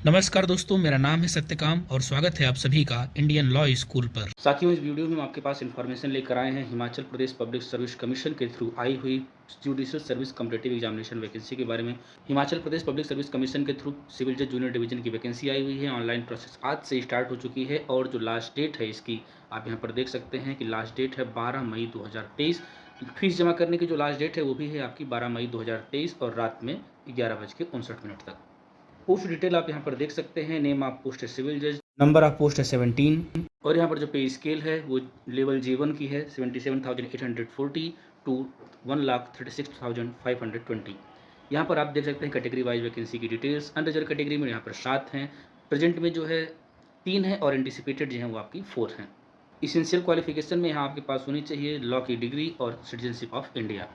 नमस्कार दोस्तों, मेरा नाम है सत्यकाम और स्वागत है आप सभी का इंडियन लॉ स्कूल पर। साथियों, इस वीडियो में हम आपके पास इन्फॉर्मेशन लेकर आए हैं Himachal Pradesh public service commission के थ्रू आई हुई judicial service competitive examination vacancy के बारे में। Himachal Pradesh public service commission के थ्रू सिविल जज जूनियर डिवीजन की वैकेंसी आई हुई है। ऑनलाइन प्रोसेस आज से स्टार्ट हो चुकी है और जो लास्ट डेट है इसकी आप यहाँ पर देख सकते हैं कि लास्ट डेट है 12 मई 2023। फीस जमा करने की जो लास्ट डेट है वो भी है आपकी 12 मई 2023 और रात में 11:59 तक। पोस्ट डिटेल आप यहाँ पर देख सकते हैं। नेम ऑफ पोस्ट है सिविल जज, नंबर ऑफ पोस्ट है 17 और यहाँ पर जो पे स्केल है वो लेवल J1 की है 77,840 टू 1,36,520। यहाँ पर आप देख सकते हैं कैटेगरी वाइज वैकेंसी की डिटेल्स। अनरिजर्व कैटेगरी में यहाँ पर 7 हैं, प्रेजेंट में जो है 3 है और एंटिसिपेटेड जो है वो आपकी 4 हैं। इसेंशियल क्वालिफिकेशन में यहाँ आपके पास होनी चाहिए लॉ की डिग्री और citizenship of India.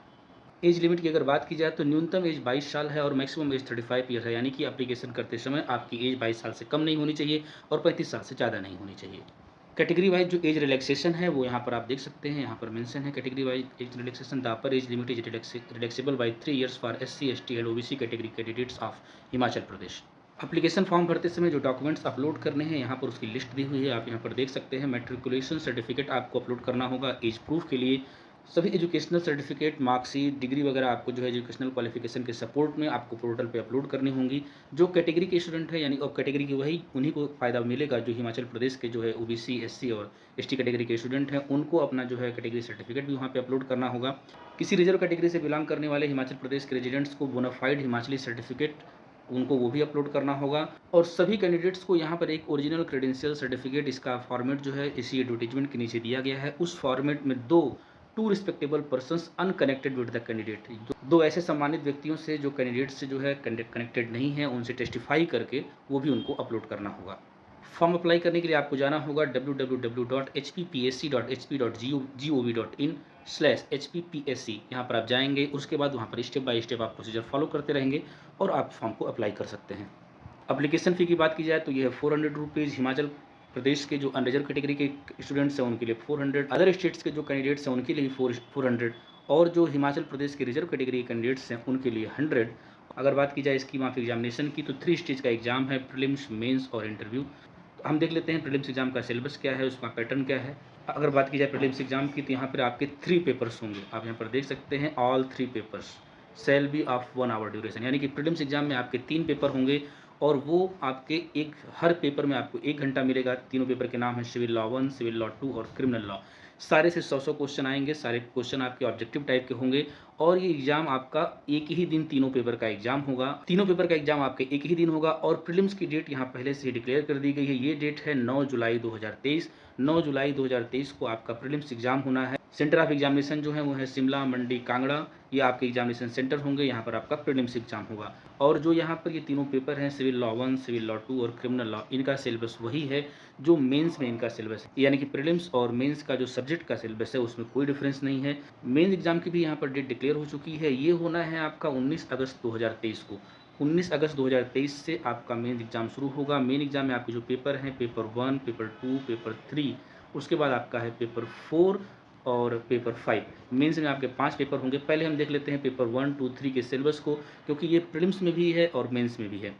Age limit की अगर बात की जाए तो न्यूनतम एज 22 साल है और मैक्सिमम एज 35 ईयर है, यानी कि एप्लीकेशन करते समय आपकी एज 22 साल से कम नहीं होनी चाहिए और 35 साल से ज़्यादा नहीं होनी चाहिए। कैटेगरी वाइज जो एज रिलैक्सेशन है वो यहाँ पर आप देख सकते हैं। यहाँ पर मेंशन है category wise age relaxation. The upper age limit is relaxable by 3 years for SC ST and OBC category candidates of Himachal Pradesh. Application form भरते समय जो डॉक्यूमेंट्स अपलोड करने हैं यहाँ पर उसकी लिस्ट दी हुई है, आप यहाँ पर देख सकते हैं। मैट्रिकुलेशन सर्टिफिकेट आपको अपलोड करना होगा एज प्रूफ के लिए। सभी एजुकेशनल सर्टिफिकेट, मार्कशीट, डिग्री वगैरह आपको जो है एजुकेशनल क्वालिफिकेशन के सपोर्ट में आपको पोर्टल पे अपलोड करनी होंगी। जो कैटेगरी के स्टूडेंट है यानी अब कैटेगरी की वही उन्हीं को फ़ायदा मिलेगा जो हिमाचल प्रदेश के जो है OBC SC और ST कैटेगरी के स्टूडेंट हैं, उनको अपना जो है कैटेगरी सर्टिफिकेट भी वहाँ पे अपलोड करना होगा। किसी रिजर्व कैटेगरी से बिलोंग करने वाले हिमाचल प्रदेश के रेजिडेंट्स को बोनाफाइड हिमाचली सर्टिफिकेट उनको वो भी अपलोड करना होगा। और सभी कैंडिडेट्स को यहाँ पर एक ओरिजिनल क्रेडेंशियल सर्टिफिकेट, इसका फॉर्मेट जो है इसी एडवर्टीजमेंट के नीचे दिया गया है। उस फॉर्मेट में two respectable persons unconnected with the candidate, दो ऐसे सम्मानित व्यक्तियों से जो कैंडिडेट से जो है कनेक्टेड नहीं है, उनसे टेस्टिफाई करके वो भी उनको अपलोड करना होगा। फॉर्म अप्लाई करने के लिए आपको जाना होगा www.hppsc.hp.gov.in/hppsc। यहाँ पर आप जाएंगे, उसके बाद वहाँ पर स्टेप बाय स्टेप आप प्रोसीजर फॉलो करते रहेंगे और आप फॉर्म को अप्लाई कर सकते हैं। एप्लीकेशन फ़ी की बात की जाए तो ये है 400 रुपीज़। हिमाचल प्रदेश के जो अनरिजर्व कैटेगरी के स्टूडेंट्स हैं उनके लिए 400, अदर स्टेट्स के जो कैंडिडेट्स हैं उनके लिए 400 और जो हिमाचल प्रदेश के रिजर्व कैटेगरी के कैंडिडेट्स हैं उनके लिए 100। अगर बात की जाए स्कीम ऑफ एग्जामिनेशन की तो 3 स्टेज का एग्जाम है, प्रीलिम्स, मेंस और इंटरव्यू। तो हम देख लेते हैं प्रीलिम्स एग्जाम का सिलेबस क्या है, उसका पैटर्न क्या है। अगर बात की जाए प्रीलिम्स एग्जाम की तो यहाँ पर आपके 3 पेपर्स होंगे, आप यहाँ पर देख सकते हैं। All 3 papers shall be of 1 hour duration, यानी कि प्रीलिम्स एग्जाम में आपके 3 पेपर होंगे और वो आपके हर पेपर में आपको 1 घंटा मिलेगा। तीनों पेपर के नाम है सिविल लॉ 1, सिविल लॉ 2 और क्रिमिनल लॉ। सारे से 100 क्वेश्चन आएंगे, सारे क्वेश्चन आपके ऑब्जेक्टिव टाइप के होंगे और ये एग्जाम आपका एक ही दिन तीनों पेपर का एग्जाम होगा। तीनों पेपर का एग्जाम आपके एक ही दिन होगा और प्रीलिम्स की डेट यहाँ पहले से ही डिक्लेयर कर दी गई है। ये डेट है 9 जुलाई 2023। 9 जुलाई 2023 को आपका प्रीलिम्स एग्जाम होना है। सेंटर ऑफ एग्जामिनेशन जो है वो है शिमला, मंडी, कांगड़ा, ये आपके एग्जामिनेशन सेंटर होंगे। यहाँ पर आपका प्रीलिम्स एग्जाम होगा और जो यहाँ पर ये तीनों पेपर हैं सिविल लॉ 1, सिविल लॉ 2 और क्रिमिनल लॉ, इनका सिलेबस वही है जो मेंस में इनका सिलेबस है, यानी कि प्रीलिम्स और मेंस का जो सब्जेक्ट का सिलेबस है उसमें कोई डिफरेंस नहीं है। मेंस एग्जाम की भी यहाँ पर डेट डिक्लेयर हो चुकी है। ये होना है आपका 19 अगस्त 2023 को। 19 अगस्त 2023 से आपका मेन एग्जाम शुरू होगा। मेन एग्जाम में आपके जो पेपर हैं पेपर 1, पेपर 2, पेपर 3, उसके बाद आपका है पेपर 4 और पेपर 5। मेंस में आपके 5 पेपर होंगे। पहले हम देख लेते हैं पेपर 1, 2, 3 के सिलेबस को, क्योंकि ये प्रीलिम्स में भी है और मेंस में भी है।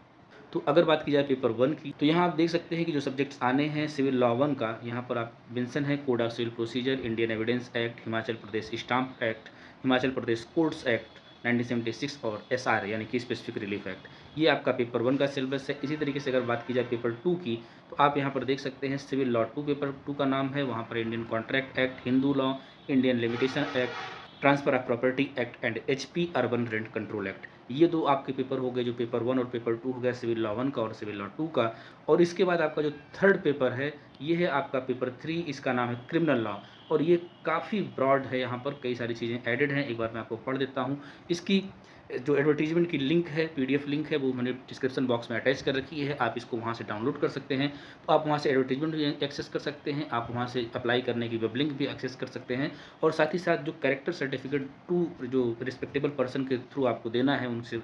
तो अगर बात की जाए पेपर 1 की तो यहाँ आप देख सकते हैं कि जो सब्जेक्ट्स आने हैं सिविल लॉ 1 का, यहाँ पर आप मेंशन है code of civil procedure, Indian evidence act, Himachal Pradesh stamp act, Himachal Pradesh courts act 1976 और SR यानी कि स्पेसिफिक रिलीफ एक्ट। ये आपका पेपर 1 का सिलेबस है। इसी तरीके से अगर बात की जाए पेपर 2 की तो आप यहाँ पर देख सकते हैं सिविल लॉ 2 पेपर 2 का नाम है, वहाँ पर Indian contract act, Hindu law, Indian limitation act, transfer of property act and HP urban rent control act. ये 2 आपके पेपर हो गए, जो पेपर 1 और पेपर 2 हो गया सिविल लॉ 1 का और सिविल लॉ 2 का। और इसके बाद आपका जो थर्ड पेपर है ये है आपका पेपर 3, इसका नाम है क्रिमिनल लॉ और ये काफ़ी ब्रॉड है, यहाँ पर कई सारी चीज़ें एडेड हैं। एक बार मैं आपको पढ़ देता हूँ। इसकी जो एडवर्टीजमेंट की लिंक है, PDF लिंक है, वो मैंने डिस्क्रिप्शन बॉक्स में अटैच कर रखी है, आप इसको वहाँ से डाउनलोड कर सकते हैं। तो आप वहाँ से एडवर्टीजमेंट भी एक्सेस कर सकते हैं, आप वहाँ से अप्लाई करने की वेब लिंक भी एक्सेस कर सकते हैं और साथ ही साथ जो कैरेक्टर सर्टिफिकेट टू जो रिस्पेक्टेबल पर्सन के थ्रू आपको देना है उनसे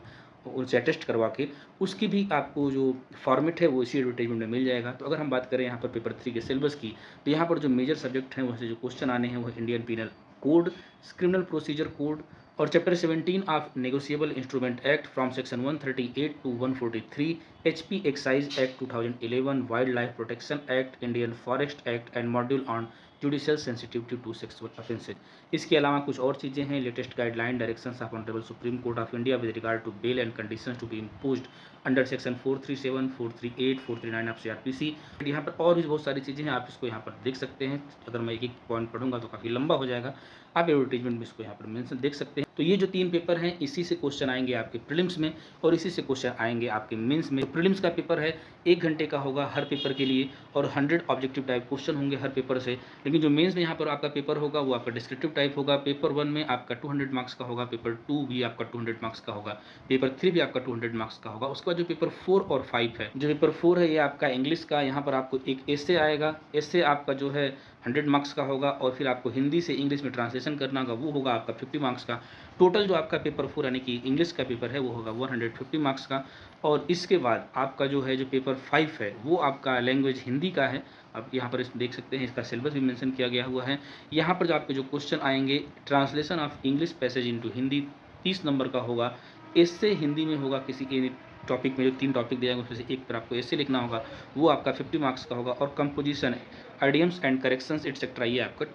अटेस्ट करवा के, उसकी भी आपको जो फॉर्मेट है वो इसी एडवर्टाइजमेंट में मिल जाएगा। तो अगर हम बात करें यहाँ पर पेपर 3 के सिलेबस की तो यहाँ पर जो मेजर सब्जेक्ट हैं वहाँ से जो क्वेश्चन आने हैं वो Indian Penal Code, criminal procedure code, और chapter 17 of negotiable instrument act from section 138 to 143, HP excise act 2011, wild life protection act, Indian forest act and module on judicial sensitivity to sexual offences. इसके अलावा कुछ और चीज़ें हैं, latest guideline directions of honourable supreme court of India with regard to bail and conditions to be imposed under section 437, 438, 439 of CRPC। यहाँ पर और भी बहुत सारी चीज़ें हैं, आप इसको यहाँ पर देख सकते हैं। अगर मैं एक एक पॉइंट पढ़ूंगा तो काफ़ी लंबा हो जाएगा, आप एडवर्टीजमेंट में इसको यहाँ पर मेंशन देख सकते हैं। तो ये जो 3 पेपर हैं, इसी से क्वेश्चन आएंगे आपके प्रीलिम्स में और इसी से क्वेश्चन आएंगे आपके मेंस में। प्रीलिम्स का पेपर है 1 घंटे का होगा हर पेपर के लिए और 100 ऑब्जेक्टिव टाइप क्वेश्चन होंगे हर पेपर से। लेकिन जो मेंस में यहाँ पर आपका पेपर होगा वो आपका डिस्क्रिप्टिव टाइप होगा। पेपर 1 में आपका 200 मार्क्स का होगा, पेपर 2 भी आपका 200 मार्क्स का होगा, पेपर 3 भी आपका 200 मार्क्स का होगा। उसके बाद जो पेपर 4 और 5 है, जो पेपर 4 है ये आपका इंग्लिश का, यहाँ पर आपको एक एसे आएगा। एसे आपका जो है 100 मार्क्स का होगा और फिर आपको हिंदी से इंग्लिश में ट्रांसलेशन करना होगा, वो होगा आपका 50 मार्क्स का। टोटल जो आपका पेपर 4 यानी कि इंग्लिश का पेपर है वो होगा 150 मार्क्स का। और इसके बाद आपका जो है जो पेपर 5 है वो आपका लैंग्वेज हिंदी का है। आप यहाँ पर देख सकते हैं, इसका सिलेबस भी मेंशन किया गया हुआ है। यहाँ पर जो आपके जो क्वेश्चन आएंगे, translation of English passage into Hindi 30 number का होगा। इससे हिंदी में होगा किसी टॉपिक में जो 3 टॉपिक दिए जाएंगे उसमें से एक पर आपको ऐसे लिखना होगा, वो आपका 50 मार्क्स का होगा। और composition, idioms and corrections etcetera ये आपका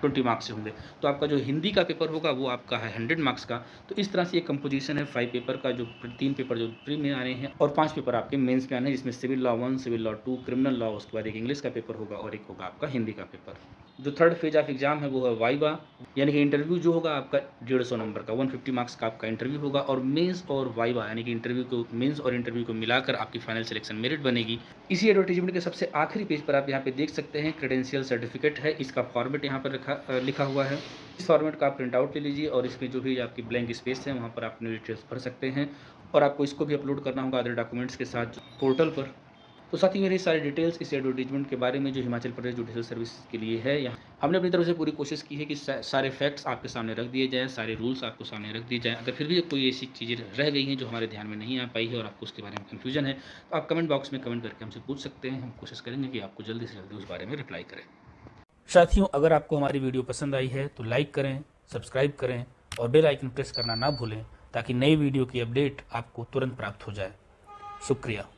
20 मार्क्स से होंगे। तो आपका जो हिंदी का पेपर होगा वो आपका है 100 मार्क्स का। तो इस तरह से ये कंपोजिशन है 5 पेपर का, जो 3 पेपर जो प्री में आ रहे हैं और 5 पेपर आपके मेंस में आने हैं, जिसमें civil law 1, civil law 2, criminal law, उसके बाद एक इंग्लिश का पेपर होगा और एक होगा आपका हिंदी का पेपर। जो 3rd फेज ऑफ एग्जाम है वो है वाइवा, यानी कि इंटरव्यू जो होगा आपका 150 नंबर का, 150 मार्क्स का आपका इंटरव्यू होगा। और मेंस और वाइवा यानी कि इंटरव्यू को, मेंस और इंटरव्यू को मिलाकर आपकी फाइनल सिलेक्शन मेरिट बनेगी। इसी एडवर्टीजमेंट के सबसे आखिरी पेज पर आप यहाँ पे देख सकते हैं क्रेडेंशियल सर्टिफिकेट है, इसका फॉर्मेट यहाँ पर लिखा हुआ है। इस फॉर्मेट का आप प्रिंट आउट ले लीजिए और इसमें जो भी आपकी ब्लैंक स्पेस है वहाँ पर आप अपनी डिटेल्स भर सकते हैं और आपको इसको भी अपलोड करना होगा अदर डॉक्यूमेंट्स के साथ पोर्टल पर। तो साथ ही मेरी सारी डिटेल्स इस एडवर्टीजमेंट के बारे में जो हिमाचल प्रदेश जुडिशियल सर्विस के लिए है, यहाँ हमने अपनी तरफ से पूरी कोशिश की है कि सारे फैक्ट्स आपके सामने रख दिए जाएँ, सारे रूल्स आपको सामने रख दिए जाएँ। अगर फिर भी कोई ऐसी चीज़ें रह गई हैं जो हमारे ध्यान में नहीं आ पाई है और आपको उसके बारे में कन्फ्यूजन है, तो आप कमेंट बॉक्स में कमेंट करके हमसे पूछ सकते हैं। हम कोशिश करेंगे कि आपको जल्दी से जल्दी उस बारे में रिप्लाई करें। साथियों, अगर आपको हमारी वीडियो पसंद आई है तो लाइक करें, सब्सक्राइब करें और बेल आइकन प्रेस करना ना भूलें ताकि नई वीडियो की अपडेट आपको तुरंत प्राप्त हो जाए। शुक्रिया।